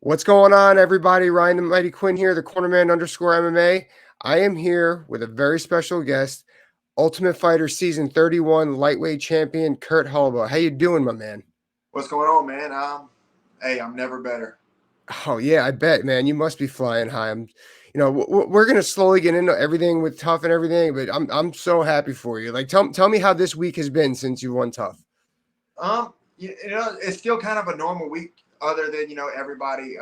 What's going on, everybody? Ryan the Mighty Quinn here, the Cornerman _MMA. I am here with a very special guest, Ultimate Fighter Season 31 lightweight champion Kurt Holobaugh. How you doing, my man? What's going on, man? Hey, I'm never better. Oh yeah, I bet, man. You must be flying high. We're gonna slowly get into everything with TUF and everything, but I'm so happy for you. Like, tell me how this week has been since you won TUF. It's still kind of a normal week, other than everybody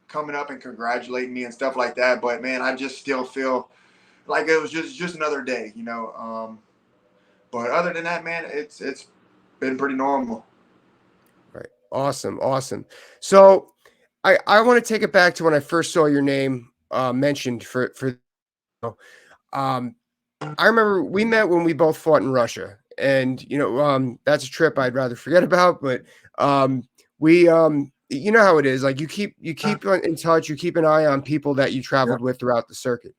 coming up and congratulating me and stuff like that. But man, I just still feel like it was just another day. But other than that, man, it's been pretty normal. Right. Awesome. So I want to take it back to when I first saw your name mentioned for um I remember we met when we both fought in Russia, and that's a trip I'd rather forget about. But we you know how it is. Like, you keep in touch, you keep an eye on people that you traveled with throughout the circuit.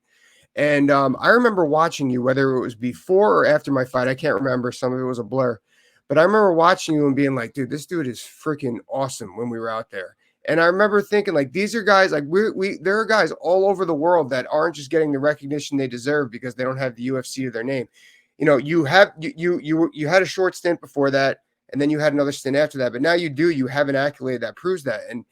And I remember watching you, whether it was before or after my fight. I can't remember. Some of it was a blur. But I remember watching you and being like, dude, this dude is freaking awesome when we were out there. And I remember thinking, like, these are guys, like, there are guys all over the world that aren't just getting the recognition they deserve because they don't have the UFC to their name. You had a short stint before that, and then you had another stint after that. But now you have an accolade that proves that. And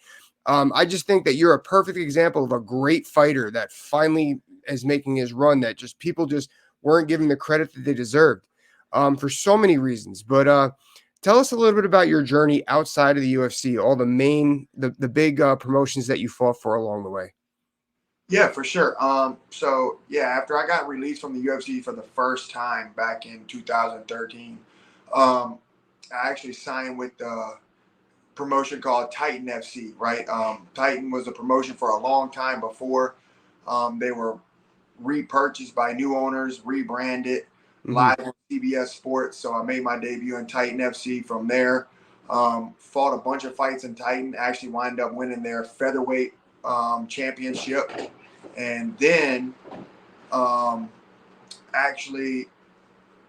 I just think that you're a perfect example of a great fighter that finally is making his run, that just people just weren't giving the credit that they deserved for so many reasons. But tell us a little bit about your journey outside of the UFC, all the big promotions that you fought for along the way. Yeah, for sure. So yeah, after I got released from the UFC for the first time back in 2013, I actually signed with the promotion called Titan FC, right? Titan was a promotion for a long time before they were repurchased by new owners, rebranded, live on CBS Sports. So I made my debut in Titan FC from there. Fought a bunch of fights in Titan, actually wind up winning their featherweight championship. And then actually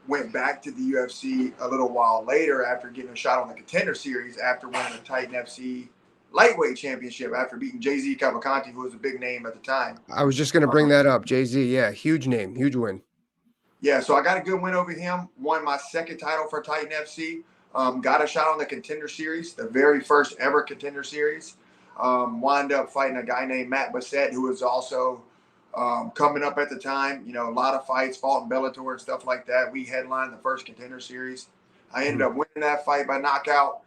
went back to the UFC a little while later after getting a shot on the Contender Series after winning the Titan FC lightweight championship after beating Jay-Z Cavalcanti, who was a big name at the time. I was just going to bring that up. Jay-Z, yeah, huge name, huge win. Yeah, so I got a good win over him, won my second title for Titan FC, got a shot on the Contender Series, the very first ever Contender Series. Wound up fighting a guy named Matt Bassett, who was also coming up at the time. A lot of fights, fought in Bellator and stuff like that. We headlined the first Contender Series. I ended up winning that fight by knockout,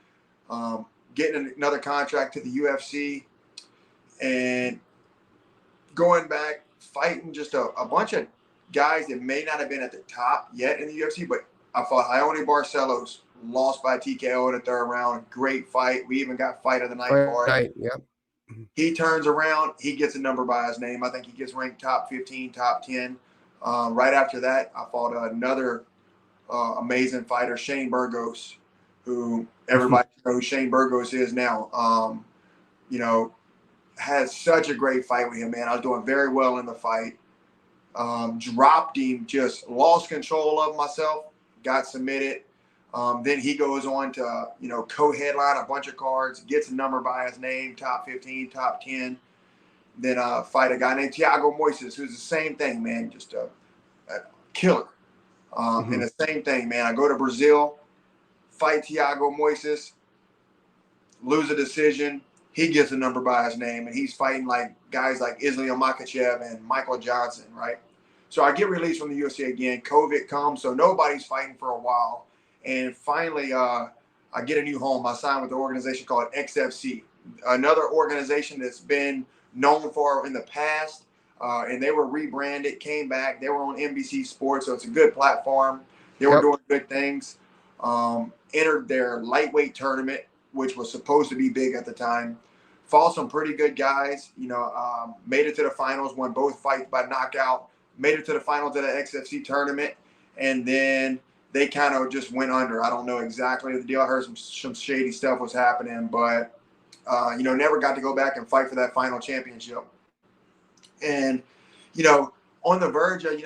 getting another contract to the UFC, and going back, fighting just a bunch of guys that may not have been at the top yet in the UFC, but I fought Ione Barcelos, lost by TKO in the third round. Great fight. We even got fight of the night for it. Yep. He turns around. He gets a number by his name. I think he gets ranked top 15, top 10. Right after that, I fought another amazing fighter, Shane Burgos, who everybody knows who Shane Burgos is now. Had such a great fight with him, man. I was doing very well in the fight. Dropped him, just lost control of myself, got submitted. Then he goes on to, co-headline a bunch of cards, gets a number by his name, top 15, top 10. Then fight a guy named Thiago Moises, who's the same thing, man, just a killer. And the same thing, man. I go to Brazil, fight Thiago Moises, lose a decision. He gets a number by his name, and he's fighting like guys like Islam Makhachev and Michael Johnson, right? So I get released from the UFC again. COVID comes, so nobody's fighting for a while. And finally, I get a new home. I signed with an organization called XFC, another organization that's been known for in the past, and they were rebranded, came back. They were on NBC Sports, so it's a good platform. They were doing good things. Entered their lightweight tournament, which was supposed to be big at the time. Fought some pretty good guys. Made it to the finals, won both fights by knockout. Made it to the finals of the XFC tournament, and then they kind of just went under. I don't know exactly the deal. I heard some shady stuff was happening, but never got to go back and fight for that final championship. And on the verge of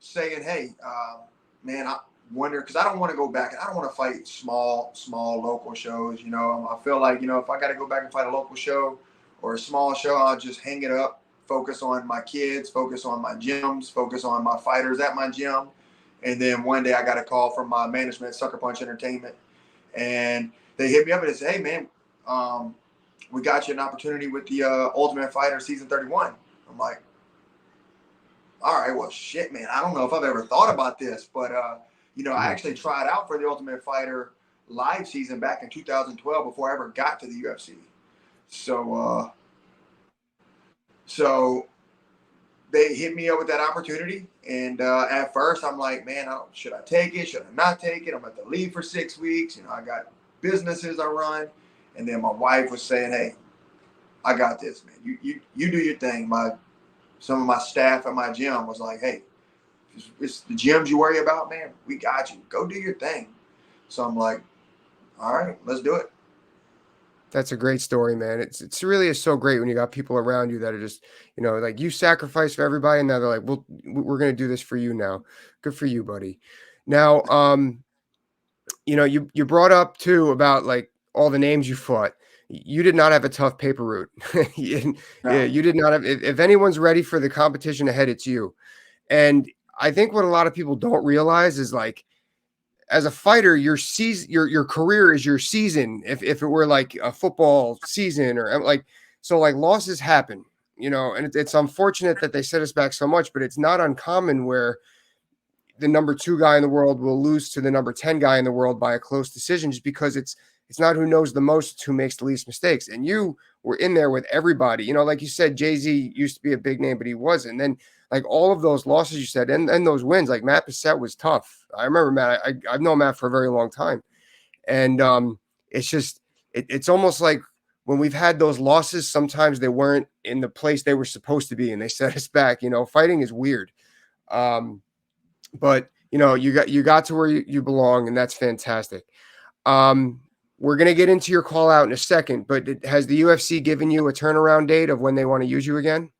saying, hey, man, I wonder, because I don't want to go back. I don't want to fight small local shows. I feel like if I got to go back and fight a local show or a small show, I'll just hang it up, focus on my kids, focus on my gyms, focus on my fighters at my gym. And then one day I got a call from my management, Sucker Punch Entertainment, and they hit me up and they said, "Hey man, we got you an opportunity with the Ultimate Fighter season 31." I'm like, all right, well, shit, man. I don't know if I've ever thought about this, but I Mhm. actually tried out for the Ultimate Fighter live season back in 2012 before I ever got to the UFC. So they hit me up with that opportunity, and at first I'm like, man, should I take it? Should I not take it? I'm about to leave for 6 weeks. I got businesses I run, and then my wife was saying, hey, I got this, man. You do your thing. Some of my staff at my gym was like, hey, it's the gyms you worry about, man. We got you. Go do your thing. So I'm like, all right, let's do it. That's a great story, man. It's really is so great when you got people around you that are just, like you sacrifice for everybody, and now they're like, "Well, we're gonna do this for you now." Good for you, buddy. Now, you brought up too about like all the names you fought. You did not have a tough paper route. Yeah, No. you did not have. If anyone's ready for the competition ahead, it's you. And I think what a lot of people don't realize is like as a fighter, your season, your career is your season. If it were like a football season or like so, like losses happen, and it's unfortunate that they set us back so much, but it's not uncommon where the number 2 guy in the world will lose to the number 10 guy in the world by a close decision, just because it's not who knows the most, it's who makes the least mistakes. And you were in there with everybody. Like you said, Jay-Z used to be a big name, but he wasn't. And then like all of those losses you said, and those wins, like Matt Bissett was tough. I remember Matt. I've known Matt for a very long time, and it's just it's almost like when we've had those losses, sometimes they weren't in the place they were supposed to be, and they set us back. Fighting is weird. But you got to where you belong, and that's fantastic. Um, we're gonna get into your call out in a second, but has the UFC given you a turnaround date of when they want to use you again?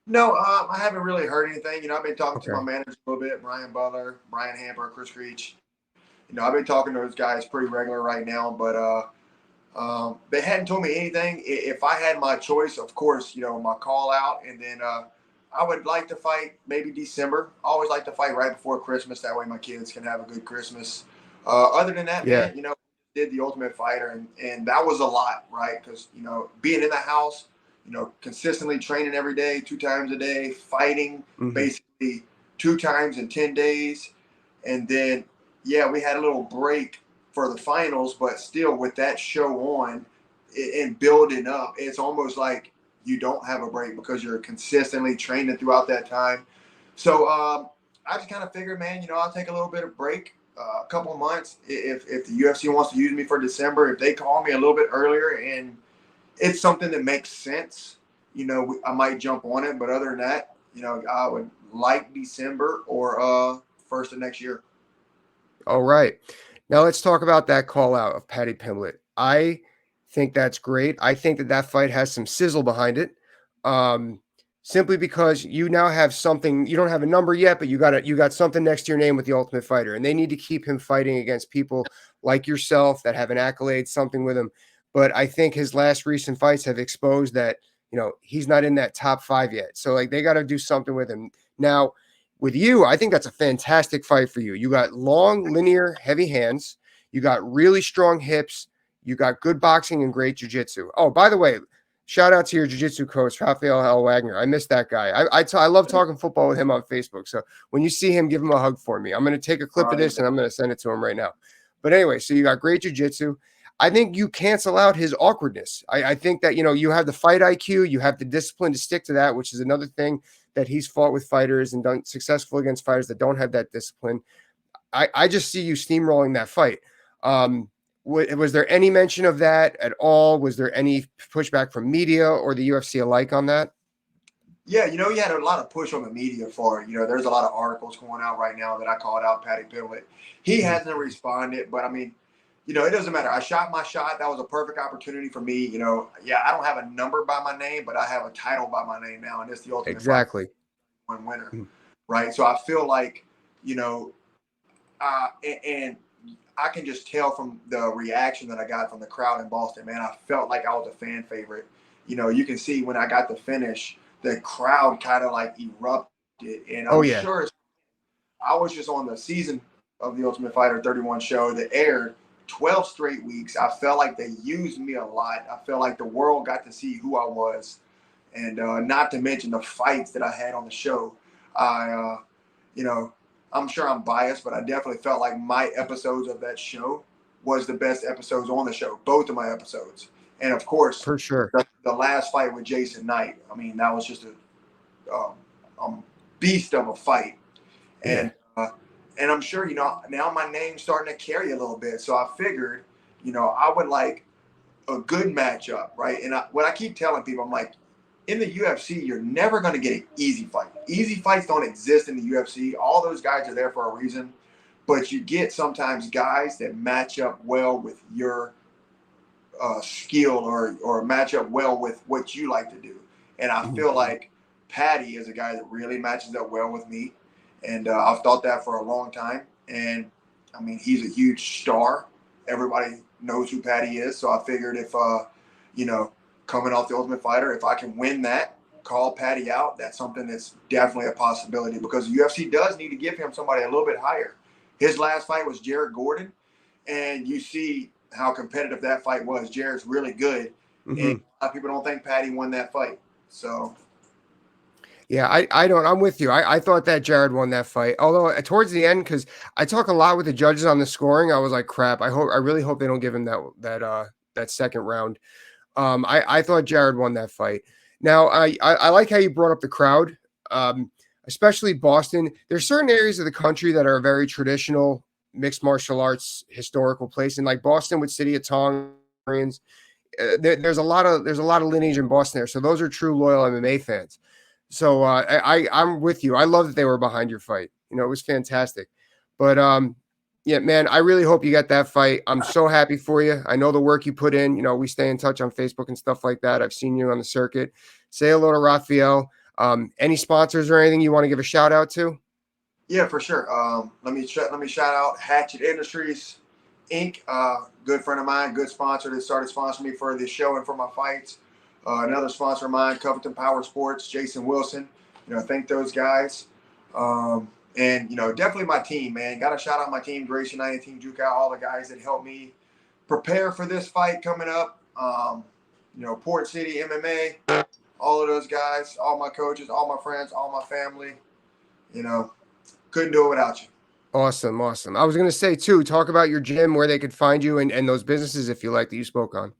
No, I haven't really heard anything. I've been talking to my Okay. manager a little bit, Brian Butler, Brian Hamper, Chris Reach. I've been talking to those guys pretty regular right now, but they hadn't told me anything. If I had my choice, of course, my call out, and then I would like to fight maybe December. I always like to fight right before Christmas. That way my kids can have a good Christmas. Other than that, Yeah. man, did the Ultimate Fighter, and that was a lot, right? Because being in the house, consistently training every day, 2 times a day, fighting Hmm. basically 2 times in 10 days, and then yeah, we had a little break for the finals, but still with that show on and building up, it's almost like you don't have a break because you're consistently training throughout that time. So I just kind of figured, man, I'll take a little bit of break, a couple of months. If the UFC wants to use me for December, if they call me a little bit earlier and it's something that makes sense, I might jump on it. But other than that, I would like December or first of next year. All right. Now let's talk about that call out of Paddy Pimblett. I think that's great. I think that fight has some sizzle behind it. Um, Simply because you now have something. You don't have a number yet, but you got something next to your name with the Ultimate Fighter, and they need to keep him fighting against people like yourself that have an accolade, something with him. But I think his last recent fights have exposed that he's not in that top 5 yet. So like they got to do something with him now. With you, I think that's a fantastic fight for you. You got long, linear, heavy hands. You got really strong hips. You got good boxing and great jiu-jitsu. Oh, by the way, shout out to your jiu-jitsu coach, Rafael L. Wagner. I miss that guy. I love talking football with him on Facebook. So when you see him, give him a hug for me. I'm going to take a clip of this and I'm going to send it to him right now. But anyway, so you got great jiu-jitsu. I think you cancel out his awkwardness. I think that, you have the fight IQ, you have the discipline to stick to that, which is another thing that he's fought with fighters and done successful against fighters that don't have that discipline. I just see you steamrolling that fight. Was there any mention of that at all? Was there any pushback from media or the UFC alike on that? Yeah, you had a lot of push on the media for it. There's a lot of articles going out right now that I called out Paddy Pimblett. He Mhm. hasn't responded, but I mean, it doesn't matter. I shot my shot. That was a perfect opportunity for me. Yeah, I don't have a number by my name, but I have a title by my name now, and it's the Ultimate Fighter Exactly. one winner, Mhm. right? So I feel like, you know, and I can just tell from the reaction that I got from the crowd in Boston, man, I felt like I was a fan favorite. you can see when I got the finish, the crowd kind of like erupted. And Oh I'm yeah, sure I was just on the season of the Ultimate Fighter 31 show that aired 12 straight weeks. I felt like they used me a lot. I felt like the world got to see who I was. And not to mention the fights that I had on the show. I, you know, I'm sure I'm biased, but I definitely felt like my episodes of that show was the best episodes on the show, both of my episodes. And of course, for sure. the last fight with Jason Knight. I mean, that was just a beast of a fight. Yeah. And I'm sure now my name's starting to carry a little bit. So I figured, I would like a good matchup, right? And what I keep telling people, I'm like, in the UFC, you're never going to get an easy fight. Easy fights don't exist in the UFC. All those guys are there for a reason, but you get sometimes guys that match up well with your skill or match up well with what you like to do. And I feel like Paddy is a guy that really matches up well with me. And I've thought that for a long time. And I mean, he's a huge star. Everybody knows who Paddy is. So I figured if, coming off the Ultimate Fighter, if I can win that, call Paddy out, that's something that's definitely a possibility because the UFC does need to give him somebody a little bit higher. His last fight was Jared Gordon. And you see how competitive that fight was. Jared's really good. And a lot of people don't think Paddy won that fight. So Yeah, I don't. I'm with you. I thought that Jared won that fight. Although towards the end, because I talk a lot with the judges on the scoring, I was like, crap. I really hope they don't give him that second round. I thought Jared won that fight. Now I like how you brought up the crowd, especially Boston. There's certain areas of the country that are very traditional mixed martial arts historical place, and like Boston with City of Tongans. There's a lot of lineage in Boston there, so those are true loyal MMA fans. So I'm with you. I love that they were behind your fight. It was fantastic. But yeah, man, I really hope you got that fight. I'm so happy for you. I know the work you put in. We stay in touch on Facebook and stuff like that. I've seen you on the circuit. Say hello to Raphael. Any sponsors or anything you want to give a shout out to? yeah, for sure. Let me shout out Hatchet Industries Inc. Good friend of mine, good sponsor that started sponsoring me for this show and for my fights. Another sponsor of mine, Covington Power Sports, Jason Wilson. Thank those guys. And definitely my team, man. Got to shout out my team, Grace United, Team Juke out, all the guys that helped me prepare for this fight coming up. Port City MMA, all of those guys, all my coaches, all my friends, all my family. Couldn't do it without you. Awesome. I was going to say too, talk about your gym, where they could find you and those businesses if you like that you spoke on.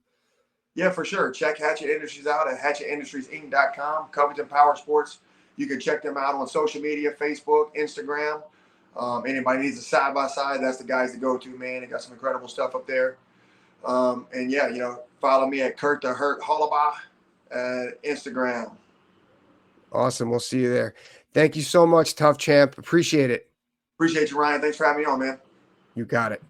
Yeah, for sure. Check Hatchet Industries out at hatchetindustriesinc.com. Covington Power Sports. You can check them out on social media, Facebook, Instagram. Anybody needs a side-by-side, that's the guys to go to, man. They got some incredible stuff up there. And yeah, follow me at Kurt the Hurt Holobaugh at Instagram. Awesome. We'll see you there. Thank you so much, Tough Champ. Appreciate it. Appreciate you, Ryan. Thanks for having me on, man. You got it.